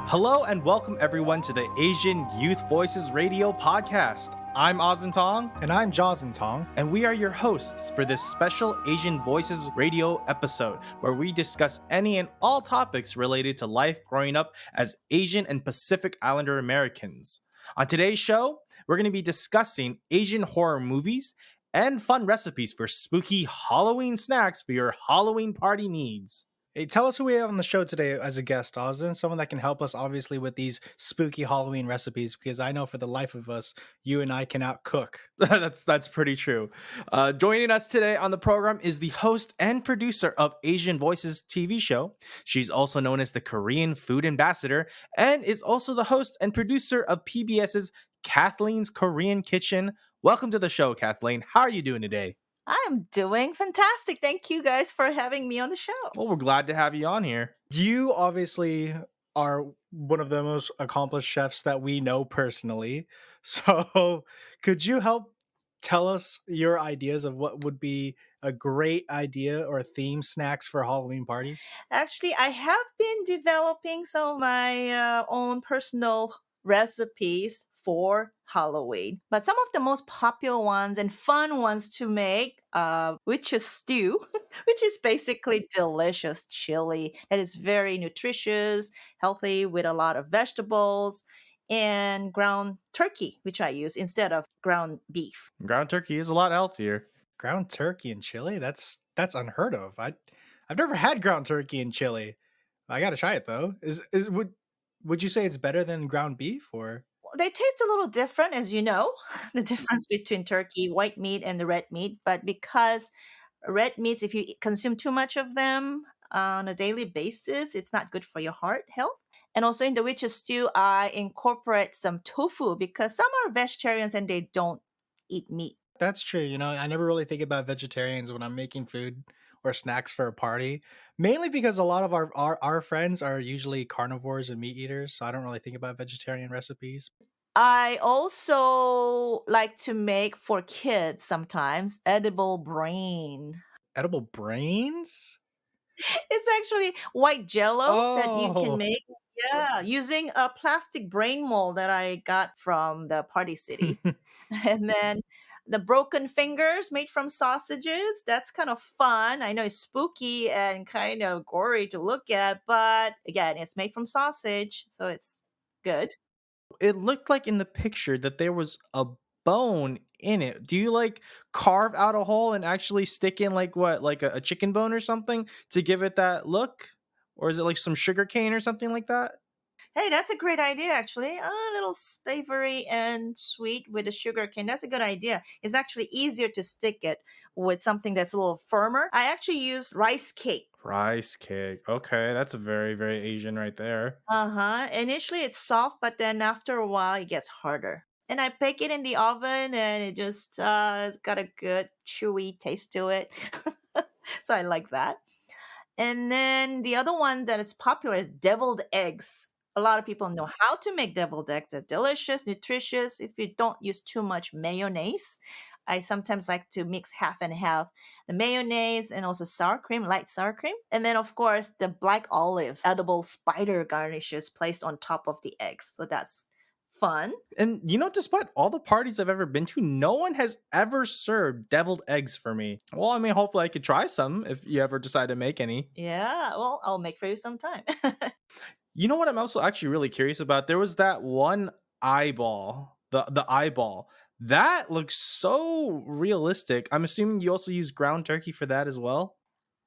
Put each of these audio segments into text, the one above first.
Hello and welcome everyone to the Asian Youth Voices Radio podcast. I'm Oz Tong, And I'm Jaws and Tong. and we are your hosts for this special Asian Voices Radio episode where we discuss any and all topics related to life growing up as Asian and Pacific Islander Americans. On today's show, we're going to be discussing Asian horror movies and fun recipes for spooky Halloween snacks for your Halloween party needs. Hey, tell us who we have on the show today as a guest, Austin. Someone that can help us, obviously, with these spooky Halloween recipes, because I know for the life of us, you and I cannot cook. That's pretty true. Joining us today on the program is the host and producer of Asian Voices TV show. She's also known as the Korean Food Ambassador and is also the host and producer of PBS's Kathleen's Korean Kitchen. Welcome to the show, Kathleen. How are you doing today? I'm doing fantastic. Thank you guys for having me on the show. Well, we're glad to have you on here. You obviously are one of the most accomplished chefs that we know personally. So, could you help tell us your ideas of what would be a great idea or theme snacks for Halloween parties? Actually, I have been developing some of my own personal recipes for Halloween, but some of the most popular ones and fun ones to make, witch's stew, which is basically delicious chili that is very nutritious, healthy with a lot of vegetables, and ground turkey, which I use instead of ground beef. Ground turkey is a lot healthier. Ground turkey and chili? That's unheard of. I've never had ground turkey and chili. I gotta try it though. Is would you say it's better than ground beef or? They taste a little different, as you know, the difference between turkey, white meat, and the red meat. But because red meats, if you consume too much of them on a daily basis, it's not good for your heart health. And also in the witch's stew, I incorporate some tofu because some are vegetarians and they don't eat meat. That's true. I never really think about vegetarians when I'm making food or snacks for a party. Mainly because a lot of our friends are usually carnivores and meat eaters, so I don't really think about vegetarian recipes. I also like to make for kids sometimes edible brain. Edible brains? It's actually white jello that you can Oh, make. Yeah, using a plastic brain mold that I got from the Party City. And then the broken fingers made from sausages. That's kind of fun. I know it's spooky and kind of gory to look at, but again, it's made from sausage, so it's good. It looked like in the picture that there was a bone in it. Do you like carve out a hole and actually stick in like what, like a chicken bone or something to give it that look? Or is it like some sugar cane or something like that? Hey, that's a great idea, actually. A little savory and sweet with the sugar cane. That's a good idea. It's actually easier to stick it with something that's a little firmer. I actually use rice cake. Rice cake. Okay, that's a very, very Asian right there. Uh-huh. Initially it's soft, but then after a while it gets harder. And I bake it in the oven and it just it's got a good chewy taste to it. So I like that. And then the other one that is popular is deviled eggs. A lot of people know how to make deviled eggs. They're delicious, nutritious if you don't use too much mayonnaise. I sometimes like to mix half and half the mayonnaise and also sour cream, light sour cream. And then, of course, the black olives, edible spider garnishes placed on top of the eggs. So that's fun. And despite all the parties I've ever been to, no one has ever served deviled eggs for me. Well, I mean, hopefully I could try some if you ever decide to make any. Yeah, well, I'll make for you sometime. You know what I'm also actually really curious about? There was that one eyeball, the eyeball. That looks so realistic. I'm assuming you also use ground turkey for that as well?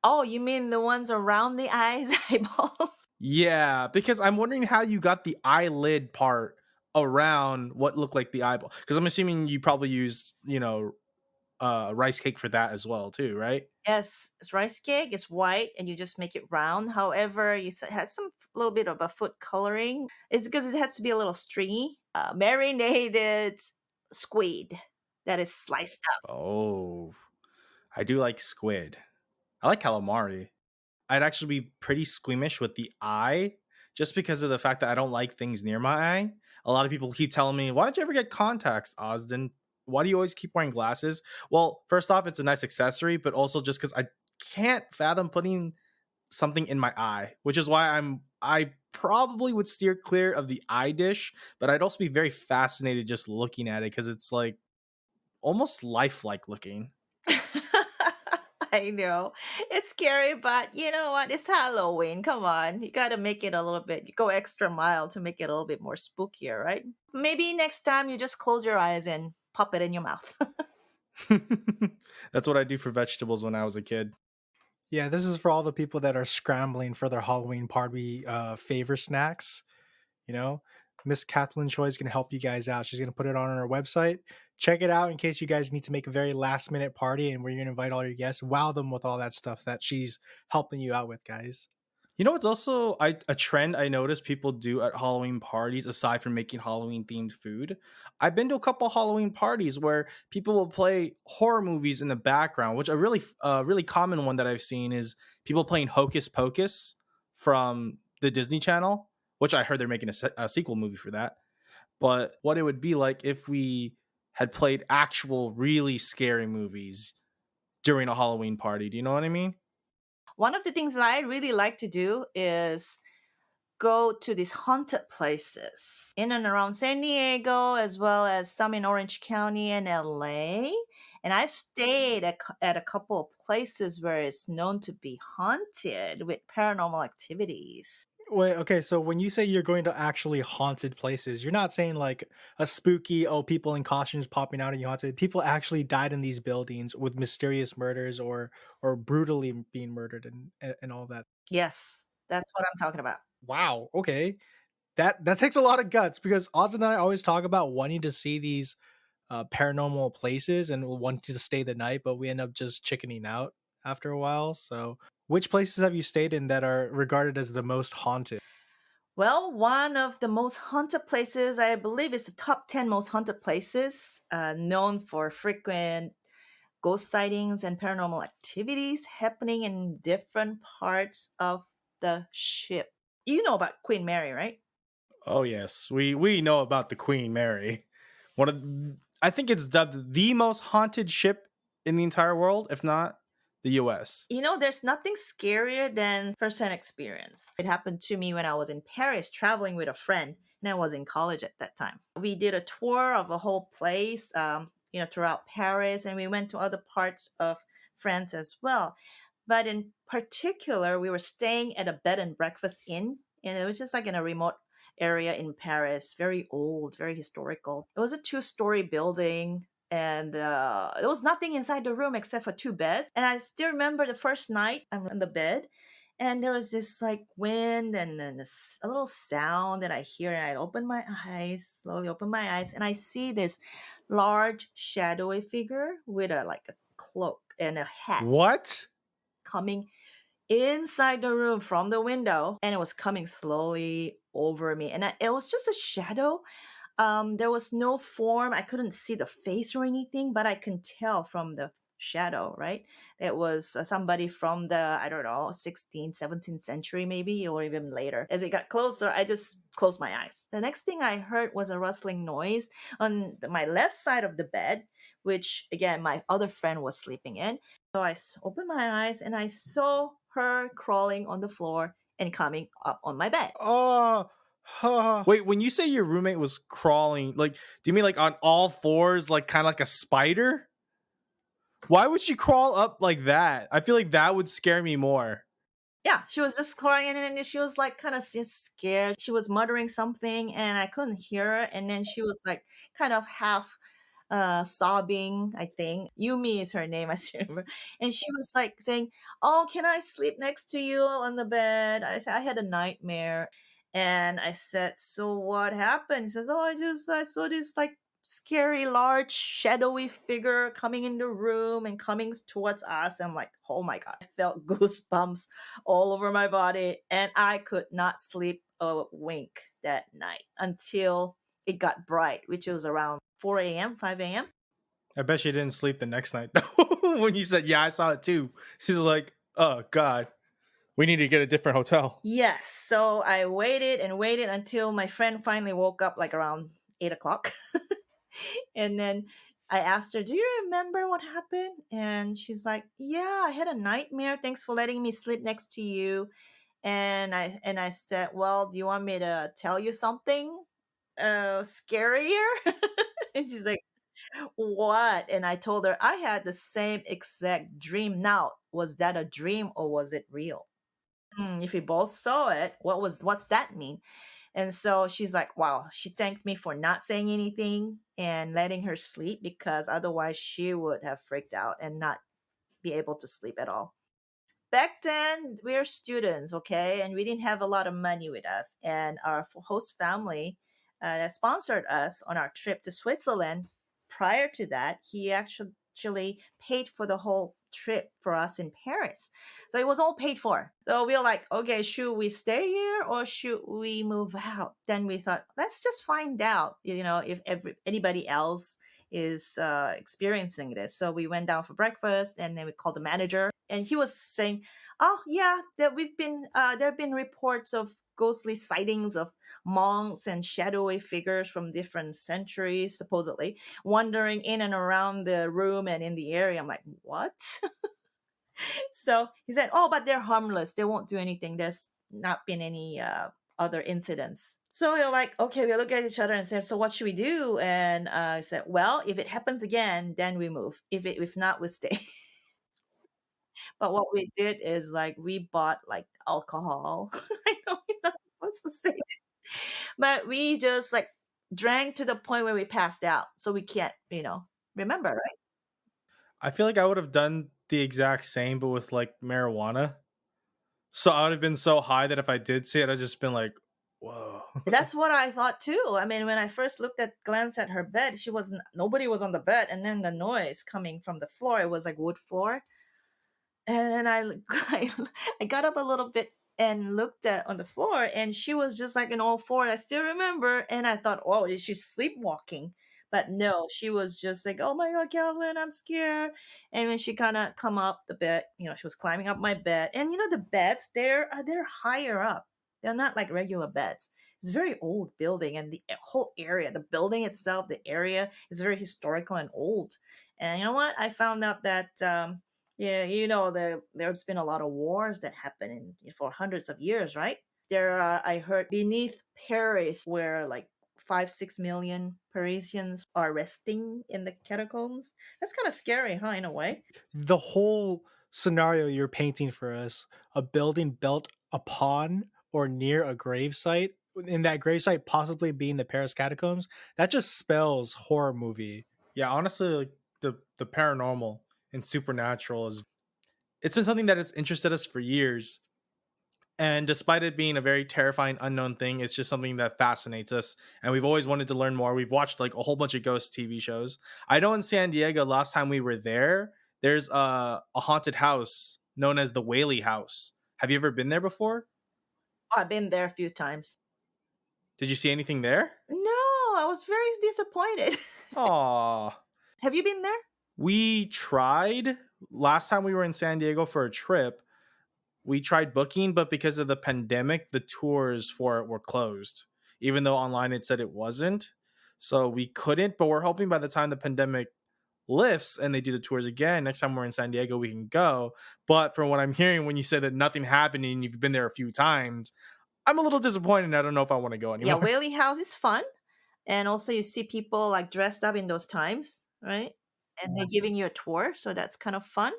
Oh, you mean the ones around the eyes, eyeballs? Yeah, because I'm wondering how you got the eyelid part around what looked like the eyeball. Because I'm assuming you probably used, rice cake for that as well too, right? Yes, it's rice cake. It's white, and you just make it round. However, had some little bit of a food coloring. It's because it has to be a little stringy. Marinated squid that is sliced up. Oh, I do like squid. I like calamari. I'd actually be pretty squeamish with the eye just because of the fact that I don't like things near my eye. A lot of people keep telling me, why don't you ever get contacts, Osden? Why do you always keep wearing glasses? Well, first off, it's a nice accessory, but also just because I can't fathom putting something in my eye, which is why I probably would steer clear of the eye dish, but I'd also be very fascinated just looking at it because it's like almost lifelike looking. I know. It's scary, but you know what? It's Halloween. Come on. You got to make it a little bit, you go extra mile to make it a little bit more spookier, right? Maybe next time you just close your eyes and pop it in your mouth. That's what I do for vegetables when I was a kid. Yeah, this is for all the people that are scrambling for their Halloween party favor snacks. You know, Miss Cathlyn Choi is going to help you guys out. She's going to put it on her website. Check it out in case you guys need to make a very last minute party and where you're going to invite all your guests. Wow them with all that stuff that she's helping you out with, guys. You know what's also a trend I noticed people do at Halloween parties aside from making Halloween themed food? I've been to a couple Halloween parties where people will play horror movies in the background, which a really common one that I've seen is people playing Hocus Pocus from the Disney Channel, which I heard they're making a sequel movie for that. But what it would be like if we had played actual really scary movies during a Halloween party. Do you know what I mean? One of the things that I really like to do is go to these haunted places in and around San Diego, as well as some in Orange County and LA. And I've stayed at a couple of places where it's known to be haunted with paranormal activities. Wait, okay, so when you say you're going to actually haunted places, you're not saying like a spooky, oh, people in costumes popping out and you haunted. People actually died in these buildings with mysterious murders or brutally being murdered and all that. Yes, that's what I'm talking about. Wow, okay. That takes a lot of guts because Oz and I always talk about wanting to see these paranormal places and wanting to stay the night, but we end up just chickening out after a while. So, which places have you stayed in that are regarded as the most haunted? Well, one of the most haunted places, I believe, is the top 10 most haunted places, known for frequent ghost sightings and paranormal activities happening in different parts of the ship. You know about Queen Mary, right? Oh yes, we know about the Queen Mary. One of I think it's dubbed the most haunted ship in the entire world, if not the US. You know, there's nothing scarier than first-hand experience. It happened to me when I was in Paris traveling with a friend, and I was in college at that time. We did a tour of a whole place, throughout Paris, and we went to other parts of France as well. But in particular, we were staying at a bed and breakfast inn, and it was just like in a remote area in Paris, very old, very historical. It was a two-story building, and there was nothing inside the room except for two beds. And I still remember the first night I'm on the bed, and there was this like wind and then this a little sound that I hear, and I open my eyes, slowly open my eyes, and I see this large shadowy figure with a like a cloak and a hat What? coming inside the room from the window, and it was coming slowly over me, and it was just a shadow. There was no form. I couldn't see the face or anything, but I can tell from the shadow, right? It was somebody from the, I don't know, 16th, 17th century maybe, or even later. As it got closer, I just closed my eyes. The next thing I heard was a rustling noise on my left side of the bed, which again, my other friend was sleeping in. So I opened my eyes and I saw her crawling on the floor and coming up on my bed. Oh, huh. Wait, when you say your roommate was crawling, like do you mean like on all fours, like kind of like a spider? Why would she crawl up like that? I feel like that would scare me more. Yeah, she was just crying and then she was like kind of scared. She was muttering something and I couldn't hear her. And then she was like kind of half sobbing, I think. Yumi is her name, I still remember. And she was like saying, "Oh, can I sleep next to you on the bed?" I said, "I had a nightmare." And I said, "So what happened?" She says, "Oh, I saw this like scary, large, shadowy figure coming in the room and coming towards us." I'm like, oh my God. I felt goosebumps all over my body and I could not sleep a wink that night until it got bright, which was around 4 a.m., 5 a.m. I bet she didn't sleep the next night though. When you said, "Yeah, I saw it too." She's like, "Oh god. We need to get a different hotel." Yes. So I waited and waited until my friend finally woke up like around 8 o'clock. And then I asked her, "Do you remember what happened?" And she's like, "Yeah, I had a nightmare. Thanks for letting me sleep next to you." And I said, "Well, do you want me to tell you something scarier?" And she's like, "What?" And I told her I had the same exact dream. Now, was that a dream or was it real? If we both saw it, what's that mean? And so she's like, wow, she thanked me for not saying anything and letting her sleep because otherwise she would have freaked out and not be able to sleep at all. Back then, we were students, okay, and we didn't have a lot of money with us. And our host family that sponsored us on our trip to Switzerland. Prior to that, he actually paid for the whole trip for us in Paris. So it was all paid for. So we were like, okay, should we stay here or should we move out? Then we thought, let's just find out, if anybody else is experiencing this. So we went down for breakfast and then we called the manager and he was saying, "Oh yeah, that we've been there have been reports of ghostly sightings of monks and shadowy figures from different centuries, supposedly wandering in and around the room and in the area." I'm like, "What?" So he said, "Oh, but they're harmless. They won't do anything. There's not been any other incidents." So we're like, okay, we look at each other and said, "So what should we do?" And I said, "Well, if it happens again, then we move. If not, we stay." But what we did is like we bought like alcohol. I know you're not supposed to say it, but we just like drank to the point where we passed out. So we can't, remember, right? I feel like I would have done the exact same, but with like marijuana. So I would have been so high that if I did see it, I'd just been like, whoa. That's what I thought too. I mean, when I first glanced at her bed, nobody was on the bed. And then the noise coming from the floor, it was like wood floor. And then I got up a little bit and looked at on the floor, and she was just like in all fours. I still remember, and I thought, "Oh, is she sleepwalking?" But no, she was just like, "Oh my God, Cathlyn, I'm scared." And when she kind of come up the bed, she was climbing up my bed, and the beds there they're higher up. They're not like regular beds. It's a very old building, and the whole area, the building itself, the area is very historical and old. And you know what? I found out that yeah, there's been a lot of wars that happen for hundreds of years, right? There are, I heard, beneath Paris, where like 5, 6 million Parisians are resting in the catacombs. That's kind of scary, huh? In a way. The whole scenario you're painting for us, a building built upon or near a gravesite, in that gravesite possibly being the Paris catacombs, that just spells horror movie. Yeah, honestly, like the paranormal and supernatural is it's been something that has interested us for years. And despite it being a very terrifying unknown thing, it's just something that fascinates us. And we've always wanted to learn more. We've watched like a whole bunch of ghost TV shows. I know in San Diego, last time we were there, there's a haunted house known as the Whaley House. Have you ever been there before? I've been there a few times. Did you see anything there? No, I was very disappointed. Aw. Have you been there? We tried last time we were in San Diego for a trip. We tried booking, but because of the pandemic, the tours for it were closed, even though online it said it wasn't. So we couldn't, but we're hoping by the time the pandemic lifts and they do the tours again, next time we're in San Diego, we can go. But from what I'm hearing, when you said that nothing happened and you've been there a few times, I'm a little disappointed. I don't know if I want to go Yeah, anymore. Whaley House is fun. And also you see people like dressed up in those times, right? And they're giving you a tour, so that's kind of fun.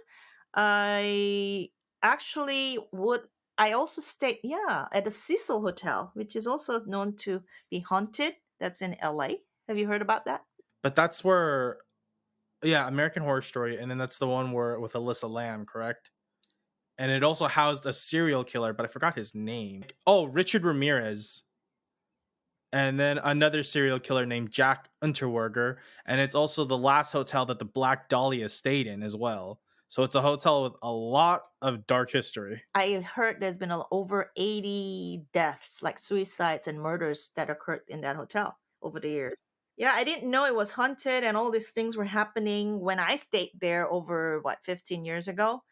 I actually would I also stayed, yeah, at the Cecil Hotel, which is also known to be haunted. That's in LA. Have you heard about that? But that's where, yeah, American Horror Story. And then that's the one where with Alyssa Lamb, correct? And it also housed a serial killer, but I forgot his name. Oh, Richard Ramirez. And then another serial killer named Jack Unterweger. And it's also the last hotel that the Black Dahlia stayed in as well. So it's a hotel with a lot of dark history. I heard there's been over 80 deaths, like suicides and murders that occurred in that hotel over the years. Yeah, I didn't know it was haunted and all these things were happening when I stayed there over 15 years ago.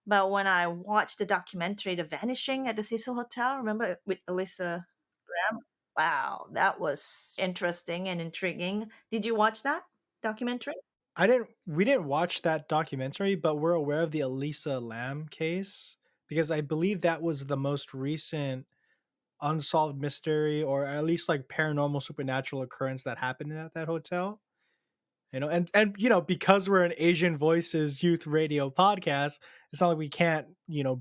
But when I watched the documentary The Vanishing at the Cecil Hotel, remember with Alyssa Lamb? Wow, that was interesting and intriguing. Did you watch that documentary? We didn't watch that documentary, but we're aware of the Elisa Lam case because I believe that was the most recent unsolved mystery, or at least like paranormal supernatural occurrence that happened at that hotel. And because we're an Asian Voices youth radio podcast, it's not like we can't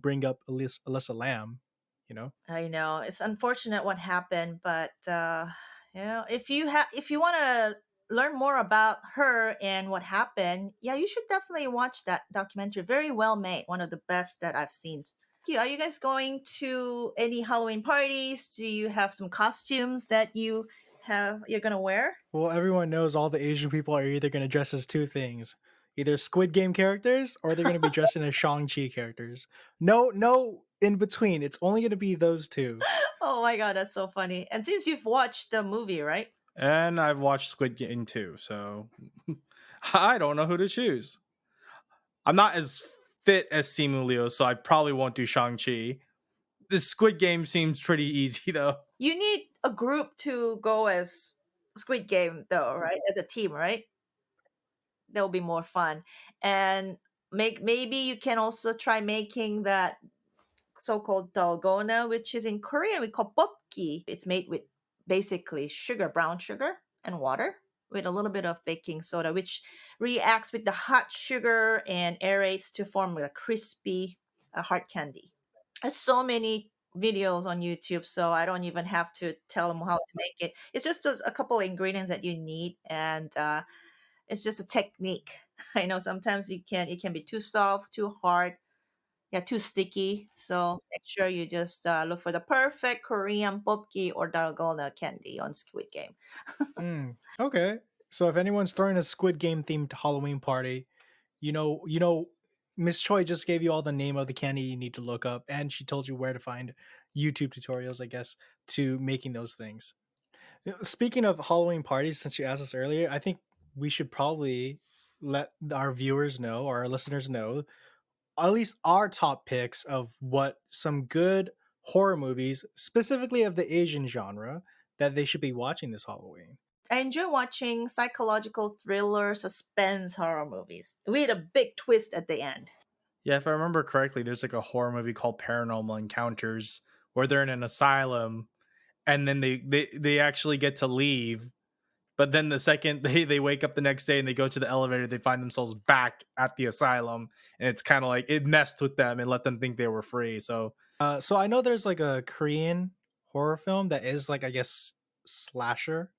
bring up Alyssa Lamb. You know. I know it's unfortunate what happened, but if you want to learn more about her and what happened, yeah, you should definitely watch that documentary. Very well made, one of the best that I've seen. Are you guys going to any Halloween parties? Do you have some costumes that you're gonna wear? Well, everyone knows all the Asian people are either going to dress as two things: either Squid Game characters, or they're going to be dressing as Shang-Chi characters. No, in between. It's only going to be those two. Oh my god, that's so funny! And since you've watched the movie, right? And I've watched Squid Game too, so I don't know who to choose. I'm not as fit as Simu Liu, so I probably won't do Shang-Chi. The Squid Game seems pretty easy though. You need a group to go as Squid Game, though, right? As a team, right? That will be more fun. And maybe you can also try making that so-called dalgona, which is in Korean we call popki. It's made with basically sugar, brown sugar, and water with a little bit of baking soda, which reacts with the hot sugar and aerates to form a crispy hard candy. There's so many videos on YouTube, so I don't even have to tell them how to make it. It's just a couple of ingredients that you need, and it's just a technique. I know sometimes it can be too soft, too hard, yeah, too sticky. So make sure you just look for the perfect Korean popki or dalgona candy on Squid Game. Okay. So if anyone's throwing a Squid Game themed Halloween party, Miss Choi just gave you all the name of the candy you need to look up, and she told you where to find YouTube tutorials, I guess, to making those things. Speaking of Halloween parties, since you asked us earlier, I think we should probably let our viewers know, or our listeners know, at least our top picks of what some good horror movies, specifically of the Asian genre, that they should be watching this Halloween. I enjoy watching psychological thriller, suspense horror movies with a big twist at the end. Yeah, if I remember correctly, there's like a horror movie called Paranormal Encounters where they're in an asylum and then they actually get to leave. But then the second they wake up the next day and they go to the elevator, they find themselves back at the asylum. And it's kind of like it messed with them and let them think they were free. So So I know there's like a Korean horror film that is like, I guess, slasher.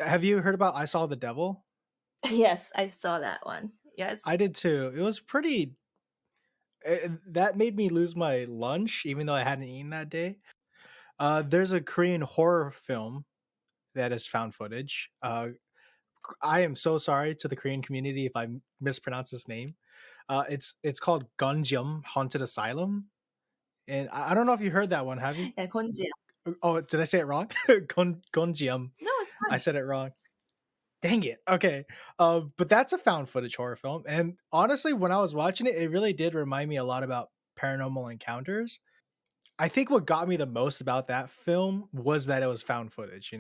Have you heard about I Saw the Devil? Yes, I saw that one. Yes. I did too. It was pretty. That made me lose my lunch, even though I hadn't eaten that day. There's a Korean horror film that is found footage. I am so sorry to the Korean community if I mispronounce this name. It's called Gunjum Haunted Asylum, and I don't know if you heard that one. Have you? Yeah, Konji. Oh, did I say it wrong? Gunjum. No, it's I fine. said it wrong. Dang it. Okay. But that's a found footage horror film, and honestly, when I was watching it, it really did remind me a lot about Paranormal Encounters. I think what got me the most about that film was that it was found footage.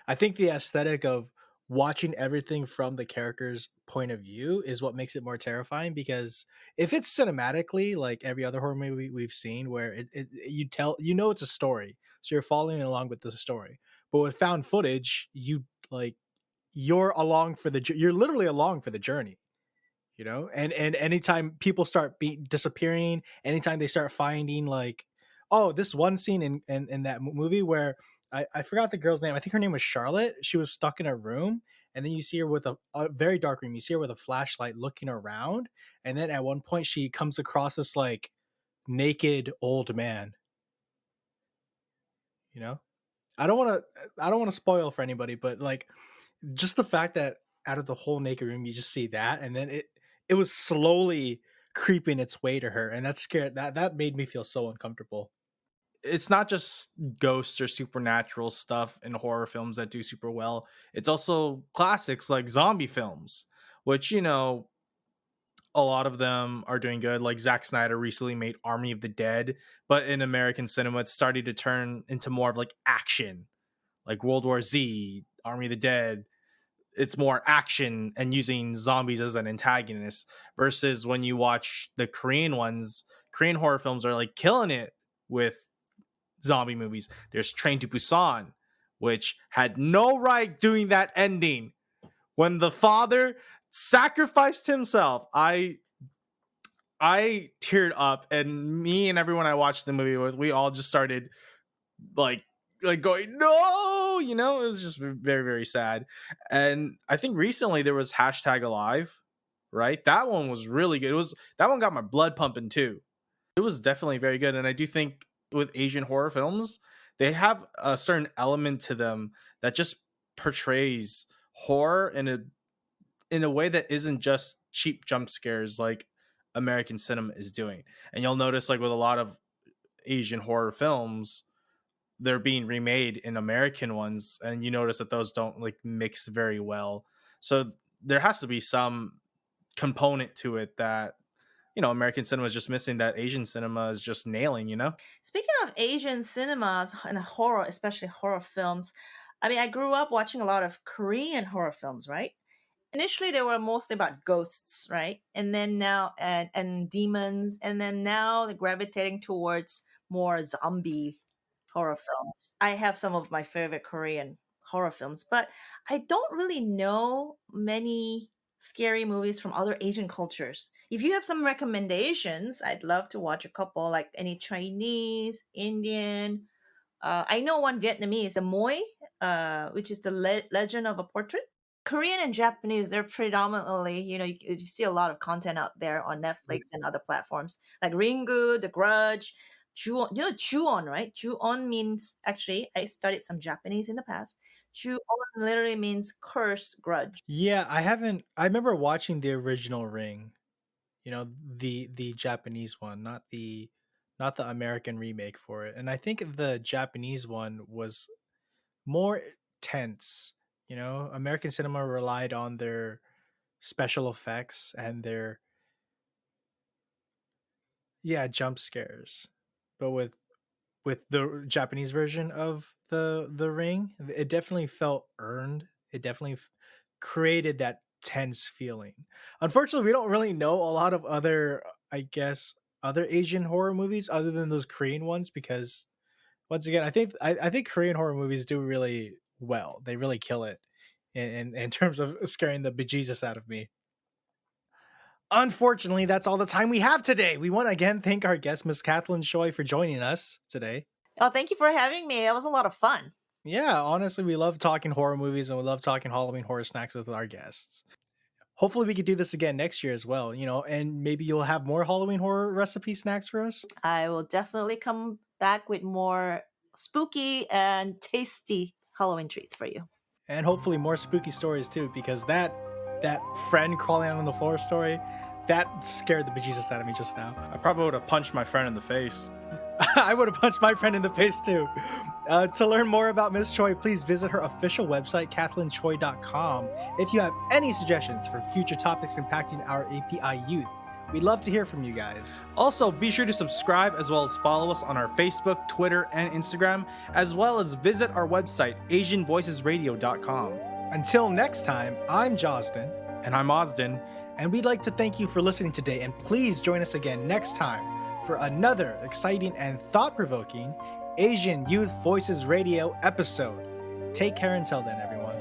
I think the aesthetic of watching everything from the character's point of view is what makes it more terrifying, because if it's cinematically like every other horror movie we've seen where it's a story, so you're following along with the story. But with found footage, like you're literally along for the journey. And anytime people start disappearing, anytime they start finding, like, oh, this one scene in that movie where I forgot the girl's name. I think her name was Charlotte. She was stuck in a room, and then you see her with a very dark room. You see her with a flashlight looking around, and then at one point she comes across this like naked old man. you know I don't want to spoil for anybody, but like, just the fact that out of the whole naked room you just see that, and then it was slowly creeping its way to her, and that made me feel so uncomfortable. it's not just ghosts or supernatural stuff in horror films that do super well. It's also classics like zombie films, which, a lot of them are doing good. Like Zack Snyder recently made Army of the Dead, but in American cinema, it's starting to turn into more of like action, like World War Z, Army of the Dead. it's more action and using zombies as an antagonist, versus when you watch the Korean ones, Korean horror films are like killing it with zombie movies. There's Train to Busan, which had no right doing that ending when the father sacrificed himself. I teared up, and me and everyone I watched the movie with, we all just started like going no, it was just very, very sad. And I think recently there was #alive, right? That one was really good. That one got my blood pumping too. It was definitely very good. And I do think with Asian horror films, they have a certain element to them that just portrays horror in a way that isn't just cheap jump scares like American cinema is doing. And you'll notice, like, with a lot of Asian horror films, they're being remade in American ones, and you notice that those don't like mix very well. So there has to be some component to it that American cinema is just missing, that Asian cinema is just nailing. Speaking of Asian cinemas and horror, especially horror films, I mean, I grew up watching a lot of Korean horror films, right? Initially, they were mostly about ghosts, right? And then now, and demons, and then now they're gravitating towards more zombie horror films. I have some of my favorite Korean horror films, but I don't really know many scary movies from other Asian cultures. If you have some recommendations, I'd love to watch a couple, like any Chinese, Indian. I know one Vietnamese, the Moi, which is the Legend of a Portrait. Korean and Japanese, they're predominantly, you see a lot of content out there on Netflix and other platforms like Ringu, The Grudge, Ju-on. You know Ju-on, right? Ju-on means, actually, I studied some Japanese in the past. Ju-on literally means curse, grudge. Yeah, I remember watching the original Ring, the Japanese one, not the American remake for it. And I think the Japanese one was more tense. American cinema relied on their special effects and their, yeah, jump scares. But with the Japanese version of the Ring, it definitely felt earned. It definitely created that tense feeling. Unfortunately, we don't really know a lot of other, I guess, other Asian horror movies other than those Korean ones, because once again, I think Korean horror movies do really well. They really kill it in terms of scaring the bejesus out of me. Unfortunately, that's all the time we have today. We want to again thank our guest, Miss Cathlyn Choi, for joining us today. Oh, thank you for having me. It was a lot of fun. Yeah, honestly, we love talking horror movies and we love talking Halloween horror snacks with our guests. Hopefully, we could do this again next year as well, and maybe you'll have more Halloween horror recipe snacks for us. I will definitely come back with more spooky and tasty Halloween treats for you. And hopefully more spooky stories too, because that friend crawling out on the floor story, that scared the bejesus out of me just now. I probably would have punched my friend in the face. I would have punched my friend in the face too. To learn more about Miss Choi, please visit her official website, cathlynchoi.com. If you have any suggestions for future topics impacting our API youth, we'd love to hear from you guys. Also, be sure to subscribe as well as follow us on our Facebook, Twitter, and Instagram, as well as visit our website, asianvoicesradio.com. Until next time, I'm Josden. And I'm Osden. And we'd like to thank you for listening today, and please join us again next time for another exciting and thought-provoking Asian Youth Voices Radio episode. Take care until then, everyone.